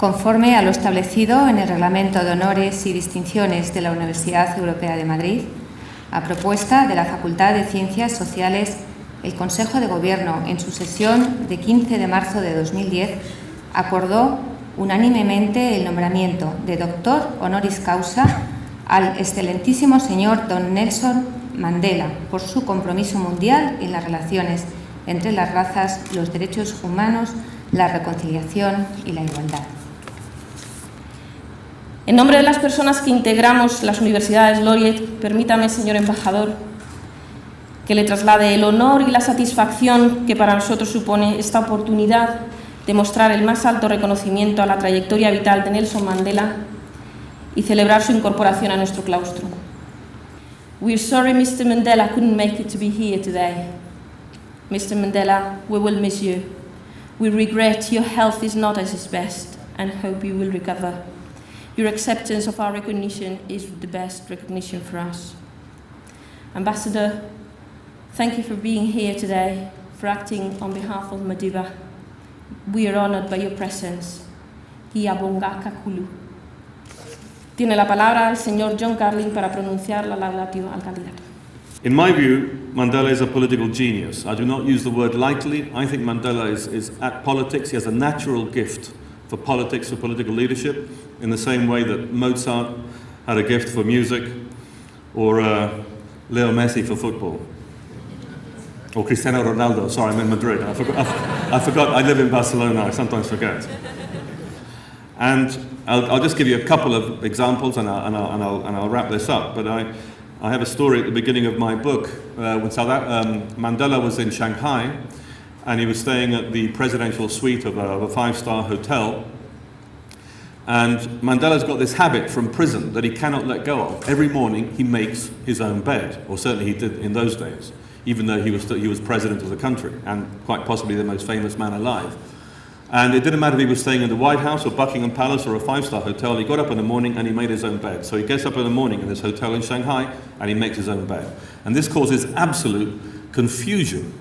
Conforme a lo establecido en el Reglamento de Honores y Distinciones de la Universidad Europea de Madrid, a propuesta de la Facultad de Ciencias Sociales, el Consejo de Gobierno, en su sesión de 15 de marzo de 2010, acordó unánimemente el nombramiento de Doctor Honoris Causa al excelentísimo señor don Nelson Mandela por su compromiso mundial en las relaciones entre las razas, los derechos humanos, la reconciliación y la igualdad. En nombre de las personas que integramos las universidades Laureate, permítame, señor embajador, que le traslade el honor y la satisfacción que para nosotros supone esta oportunidad de mostrar el más alto reconocimiento a la trayectoria vital de Nelson Mandela y celebrar su incorporación a nuestro claustro. We're sorry Mr. Mandela couldn't make it to be here today. Mr. Mandela, we will miss you. We regret your health is not at its best and hope you will recover. Your acceptance of our recognition is the best recognition for us. Ambassador, thank you for being here today, for acting on behalf of Madiba. We are honored by your presence. Kulu. Tiene la palabra el señor John Carlin para pronunciar la laudatio al candidato. In my view, Mandela is a political genius. I do not use the word lightly. I think Mandela is at politics. He has a natural gift for politics, for political leadership, in the same way that Mozart had a gift for music, or Leo Messi for football. Or Cristiano Ronaldo, sorry, I'm in Madrid. I forgot, I live in Barcelona, I sometimes forget. And I'll just give you a couple of examples and I'll wrap this up. But I have a story at the beginning of my book when Mandela was in Shanghai and he was staying at the presidential suite of a five-star hotel. And Mandela's got this habit from prison that he cannot let go of. Every morning he makes his own bed, or certainly he did in those days, even though he was president of the country and quite possibly the most famous man alive. And it didn't matter if he was staying in the White House or Buckingham Palace or a five-star hotel, he got up in the morning and he made his own bed. So he gets up in the morning in this hotel in Shanghai and he makes his own bed. And this causes absolute confusion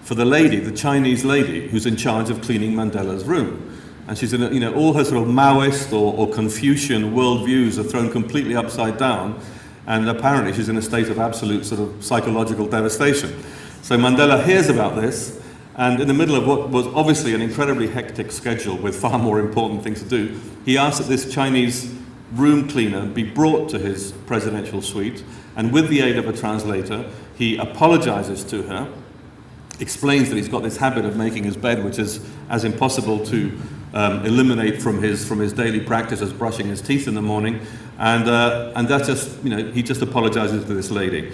for the lady, the Chinese lady, who's in charge of cleaning Mandela's room. And she's in all her sort of Maoist or Confucian worldviews are thrown completely upside down. And apparently she's in a state of absolute sort of psychological devastation. So Mandela hears about this, and in the middle of what was obviously an incredibly hectic schedule with far more important things to do, he asks that this Chinese room cleaner be brought to his presidential suite, and with the aid of a translator, he apologizes to her, explains that he's got this habit of making his bed, which is as impossible to eliminate from his daily practice as brushing his teeth in the morning, and that's just, he just apologizes to this lady.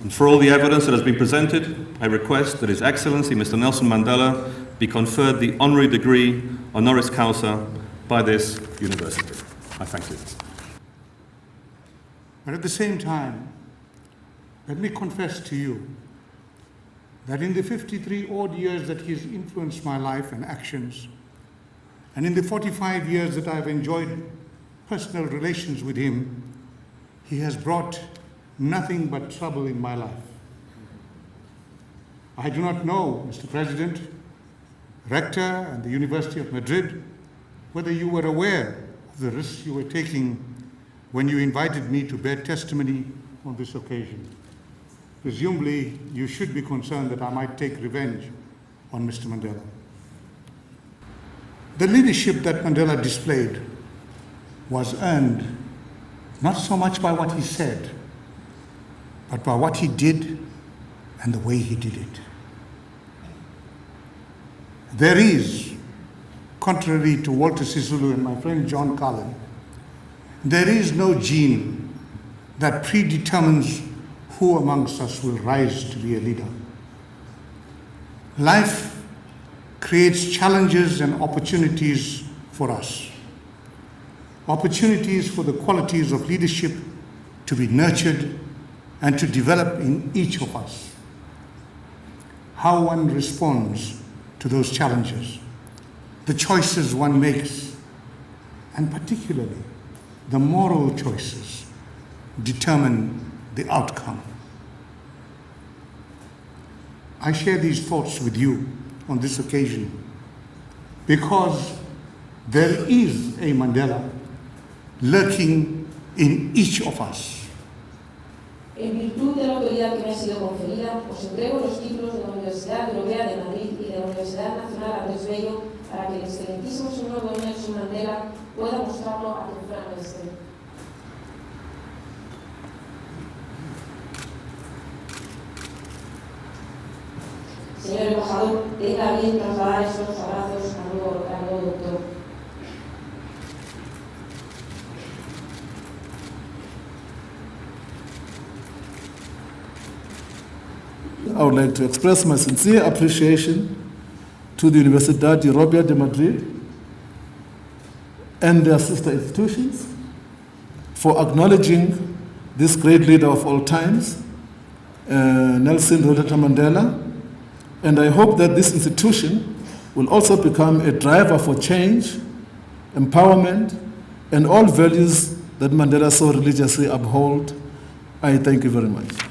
And for all the evidence that has been presented, I request that His Excellency Mr. Nelson Mandela be conferred the honorary degree Honoris Causa by this university. I thank you. But at the same time, let me confess to you that in the 53 odd years that he has influenced my life and actions, and in the 45 years that I've enjoyed personal relations with him, he has brought nothing but trouble in my life. I do not know, Mr. President, Rector and the University of Madrid, whether you were aware of the risks you were taking when you invited me to bear testimony on this occasion. Presumably, you should be concerned that I might take revenge on Mr. Mandela. The leadership that Mandela displayed was earned not so much by what he said, but by what he did and the way he did it. There is, contrary to Walter Sisulu and my friend John Carlin, there is no gene that predetermines who amongst us will rise to be a leader. Life creates challenges and opportunities for us. Opportunities for the qualities of leadership to be nurtured and to develop in each of us. How one responds to those challenges, the choices one makes, and particularly the moral choices determine the outcome. I share these thoughts with you on this occasion because there is a Mandela lurking in each of us. En virtud de la autoridad que me ha sido conferida, os entrego los títulos de la Universidad Europea de Madrid y de la Universidad Nacional Andrés Bello para que el excelentísimo señor don Nelson Mandela pueda mostrarlo a quien fuera menester. Señor embajador, tenga bien trasladar estos abrazos al nuevo doctor. I would like to express my sincere appreciation to the Universidad Europea de Madrid and their sister institutions for acknowledging this great leader of all times, Nelson Mandela, and I hope that this institution will also become a driver for change, empowerment, and all values that Mandela so religiously uphold. I thank you very much.